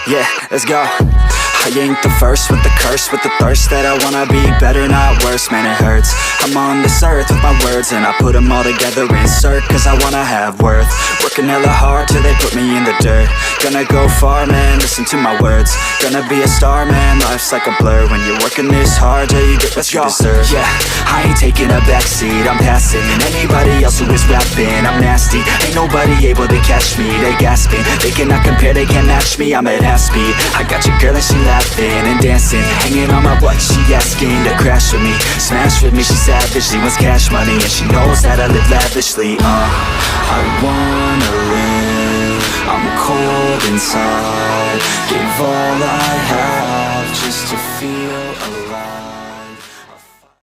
Yeah, let's go. I ain't the first with the curse, with the thirst that I wanna be better, not worse, man it hurts. I'm on this earth with my words and I put them all together, insert, cause I wanna have worth. Working hella hard till they put me in the dirt. Gonna go far, man, listen to my words. Gonna be a star, man, life's like a blur. When you're working this hard, yeah, you get what you deserve. Yeah, I ain't taking a backseat, I'm passing anybody else who is rapping. I'm nasty, ain't nobody able to catch me. They gasping, they cannot compare, they can't match me. I'm at half speed, I got your girl and she laughing and dancing, hanging on my butt, she asking to crash with me, smash with me. She savage, she wants cash money and she knows that I live lavishly. I wanna live, I'm cold inside. Give all I have just to feel alive.